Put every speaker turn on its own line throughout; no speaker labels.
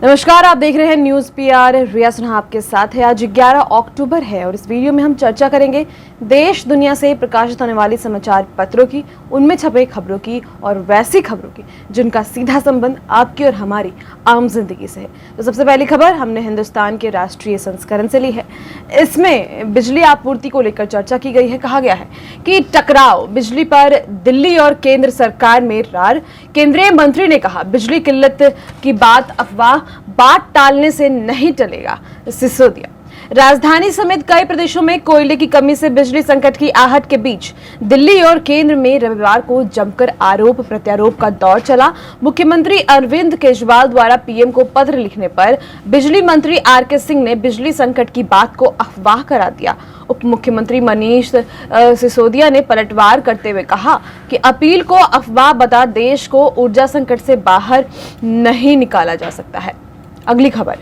नमस्कार, आप देख रहे हैं न्यूज पीआर। रिया सिन्हा आपके साथ है। आज 11 अक्टूबर है और इस वीडियो में हम चर्चा करेंगे देश दुनिया से प्रकाशित होने वाली समाचार पत्रों की, उनमें छपे खबरों की और वैसी खबरों की जिनका सीधा संबंध आपकी और हमारी आम जिंदगी से है। तो सबसे पहली खबर हमने हिंदुस्तान के राष्ट्रीय संस्करण से ली है। इसमें बिजली आपूर्ति को लेकर चर्चा की गई है। कहा गया है कि टकराव, बिजली पर दिल्ली और केंद्र सरकार में रार। केंद्रीय मंत्री ने कहा बिजली किल्लत की बात अफवाह, बात टालने से नहीं टलेगा सिसोदिया। राजधानी समेत कई प्रदेशों में कोयले की कमी से बिजली संकट की आहट के बीच दिल्ली और केंद्र में रविवार को जमकर आरोप प्रत्यारोप का दौर चला। मुख्यमंत्री अरविंद केजरीवाल द्वारा पीएम को पत्र लिखने पर बिजली मंत्री आरके सिंह ने बिजली संकट की बात को अफवाह करार दिया। उप मुख्यमंत्री मनीष सिसोदिया ने पलटवार करते हुए कहा कि अपील को अफवाह बता देश को ऊर्जा संकट से बाहर नहीं निकाला जा सकता है। अगली खबर,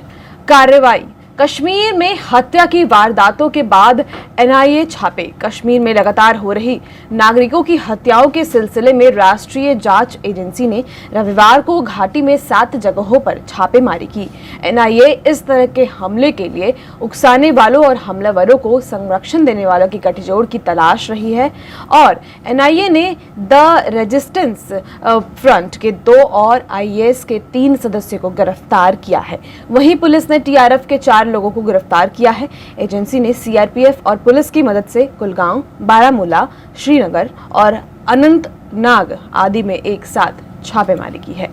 कार्रवाई। कश्मीर में हत्या की वारदातों के बाद एनआईए छापे। कश्मीर में लगातार हो रही नागरिकों की हत्याओं के सिलसिले में राष्ट्रीय जांच एजेंसी ने रविवार को घाटी में 7 जगहों पर छापेमारी की। एनआईए इस तरह के हमले के लिए उकसाने वालों और हमलावरों को संरक्षण देने वालों की गठजोड़ की तलाश रही है और एनआईए ने द रेजिस्टेंस फ्रंट के 2 और आईएस के 3 सदस्यों को गिरफ्तार किया है। वहीं पुलिस ने टीआरएफ के 4 लोगों को गिरफ्तार किया है। एजेंसी ने सीआरपीएफ और पुलिस की मदद से कुलगांव, बारामूला, श्रीनगर और अनंतनाग आदि में एक साथ छापेमारी की है।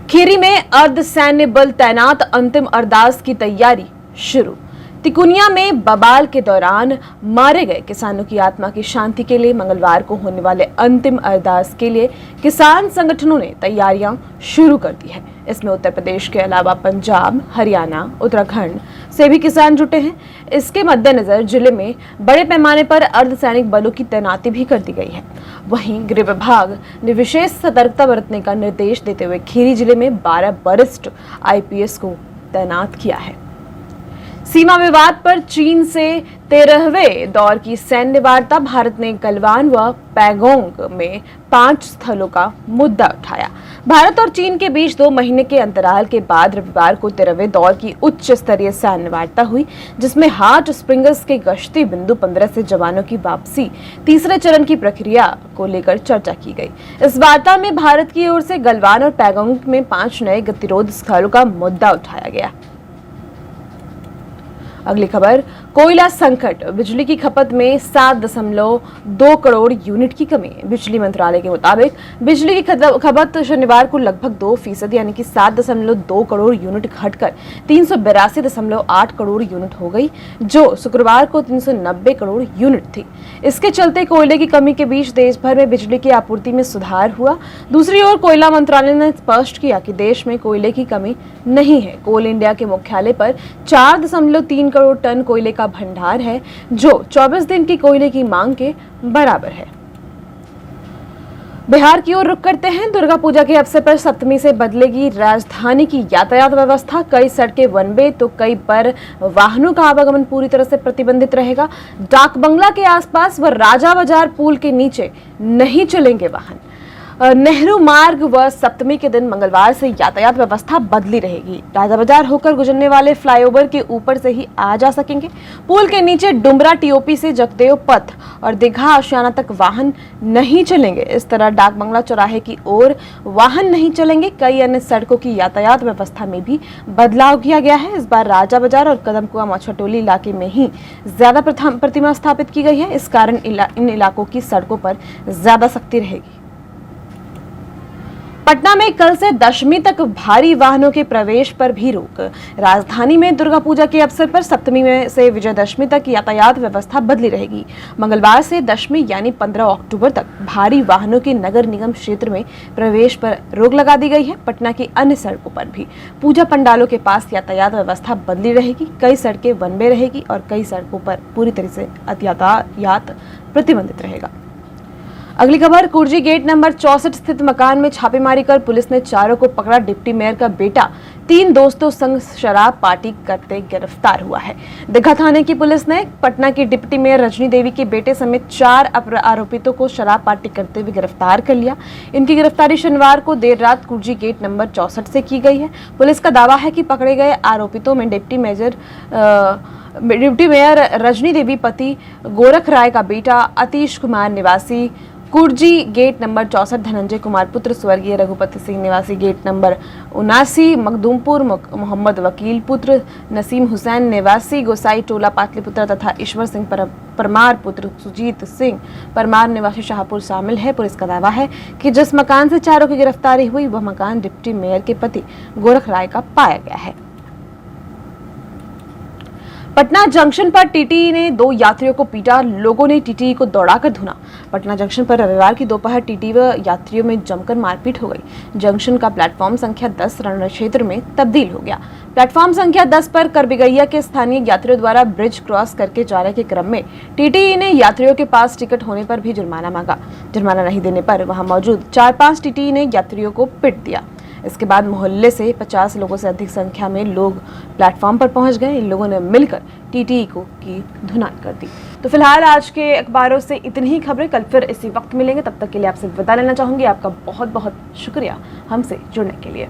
खीरी में अर्धसैन्य बल तैनात, अंतिम अरदास की तैयारी शुरू। तिकुनिया में बवाल के दौरान मारे गए किसानों की आत्मा की शांति के लिए मंगलवार को होने वाले अंतिम अरदास के लिए किसान संगठनों ने तैयारियां शुरू कर दी है। इसमें उत्तर प्रदेश के अलावा पंजाब, हरियाणा, उत्तराखंड से भी किसान जुटे हैं। इसके मद्देनजर जिले में बड़े पैमाने पर अर्धसैनिक बलों की तैनाती भी कर दी गई है। वहीं गृह विभाग ने विशेष सतर्कता बरतने का निर्देश देते हुए खीरी जिले में 12 वरिष्ठ आईपीएस को तैनात किया है। सीमा विवाद पर चीन से 13वें दौर की सैन्य वार्ता। भारत ने गलवान व पैगोंग में 5 स्थलों का मुद्दा उठाया। भारत और चीन के बीच 2 महीने के अंतराल के बाद रविवार को 13वें दौर की उच्च स्तरीय सैन्य वार्ता हुई, जिसमें हॉट स्प्रिंग्स के गश्ती बिंदु 15 से जवानों की वापसी, तीसरे चरण की प्रक्रिया को लेकर चर्चा की गई। इस वार्ता में भारत की ओर से गलवान और पैगोंग में 5 नए गतिरोध स्थलों का मुद्दा उठाया गया। अगली खबर, कोयला संकट, बिजली की खपत में 7.2 करोड़ यूनिट की कमी। बिजली मंत्रालय के मुताबिक बिजली की खपत शनिवार को लगभग 2% यानी कि 7.2 करोड़ यूनिट घटकर 382.8 करोड़ यूनिट हो गई, जो शुक्रवार को 390 करोड़ यूनिट थी। इसके चलते कोयले की कमी के बीच देश भर में बिजली की आपूर्ति में सुधार हुआ। दूसरी ओर कोयला मंत्रालय ने स्पष्ट किया कि देश में कोयले की कमी नहीं है। कोल इंडिया के मुख्यालय पर 4.3 करोड़ टन कोयले का भंडार है, जो 24 दिन की कोयले की मांग के बराबर है। बिहार की ओर रुख करते हैं। दुर्गा पूजा के अवसर पर सप्तमी से बदलेगी राजधानी की यातायात व्यवस्था। कई सड़कें वन वे तो कई पर वाहनों का आवागमन पूरी तरह से प्रतिबंधित रहेगा। डाक बंगला के आसपास व राजा बाजार पुल के नीचे नहीं चलेंगे वाहन। नेहरू मार्ग व सप्तमी के दिन मंगलवार से यातायात व्यवस्था बदली रहेगी। राजा बाजार होकर गुजरने वाले फ्लाईओवर के ऊपर से ही आ जा सकेंगे। पुल के नीचे डुमरा टीओपी से जगदेव पथ और दीघा आशियाना तक वाहन नहीं चलेंगे। इस तरह डाक बंगला चौराहे की ओर वाहन नहीं चलेंगे। कई अन्य सड़कों की यातायात व्यवस्था में भी बदलाव किया गया है। इस बार राजा बाजार और कदमकुआं मछटोली इलाके में ही ज्यादा प्रतिमा स्थापित की गई है। इस कारण इन इलाकों की सड़कों पर ज्यादा सख्ती रहेगी। पटना में कल से दशमी तक भारी वाहनों के प्रवेश पर भी रोक। राजधानी में दुर्गा पूजा के अवसर पर सप्तमी में से विजयदशमी तक यातायात व्यवस्था बदली रहेगी। मंगलवार से दशमी यानी 15 अक्टूबर तक भारी वाहनों के नगर निगम क्षेत्र में प्रवेश पर रोक लगा दी गई है। पटना की अन्य सड़कों पर भी पूजा पंडालों के पास यातायात व्यवस्था बदली रहेगी। कई सड़कें वन वे रहेगी और कई सड़कों पर पूरी तरह से यातायात प्रतिबंधित रहेगा। अगली खबर, कुर्जी गेट नंबर 64 स्थित मकान में छापेमारी कर पुलिस ने चारों को पकड़ा। डिप्टी मेयर का बेटा 3 दोस्तों संग शराब पार्टी करते गिरफ्तार हुआ है। दीघा थाने की पुलिस ने पटना की डिप्टी मेयर रजनी देवी के बेटे समेत 4 आरोपितों को शराब पार्टी करते हुए गिरफ्तार कर लिया। इनकी गिरफ्तारी शनिवार को देर रात कुर्जी गेट नंबर 64 से की गई है। पुलिस का दावा है कि पकड़े गए आरोपितों में डिप्टी मेयर रजनी देवी पति गोरख राय का बेटा अतीश कुमार निवासी कुर्जी गेट नंबर 64, धनंजय कुमार पुत्र स्वर्गीय रघुपति सिंह निवासी गेट नंबर 79, मखदूमपुर मोहम्मद वकील पुत्र नसीम हुसैन निवासी गोसाई टोला पाटलिपुत्र तथा ईश्वर सिंह परमार पुत्र सुजीत सिंह परमार निवासी शाहपुर शामिल है। पुलिस का दावा है कि जिस मकान से चारों की गिरफ्तारी हुई वह मकान डिप्टी मेयर के पति गोरख राय का पाया गया है। पटना जंक्शन पर टीटी ने 2 यात्रियों को पीटा, लोगों ने टीटी को दौड़ाकर धुना। पटना जंक्शन पर रविवार की दोपहर टीटी व यात्रियों में जमकर मारपीट हो गई। जंक्शन का प्लेटफॉर्म संख्या 10 रण क्षेत्र में तब्दील हो गया। प्लेटफॉर्म संख्या 10 पर करबिगैया के स्थानीय यात्रियों द्वारा ब्रिज क्रॉस करके जाने के क्रम में टीटी ने यात्रियों के पास टिकट होने पर भी जुर्माना मांगा। जुर्माना नहीं देने पर वहां मौजूद 4-5 टीटी ने यात्रियों को पीट दिया। इसके बाद मोहल्ले से 50 लोगों से अधिक संख्या में लोग प्लेटफॉर्म पर पहुंच गए। इन लोगों ने मिलकर टीटी की धुनाई कर दी। तो फिलहाल आज के अखबारों से इतनी ही खबरें, कल फिर इसी वक्त मिलेंगे। तब तक के लिए आपसे विदा लेना चाहूंगी। आपका बहुत बहुत शुक्रिया हमसे जुड़ने के लिए।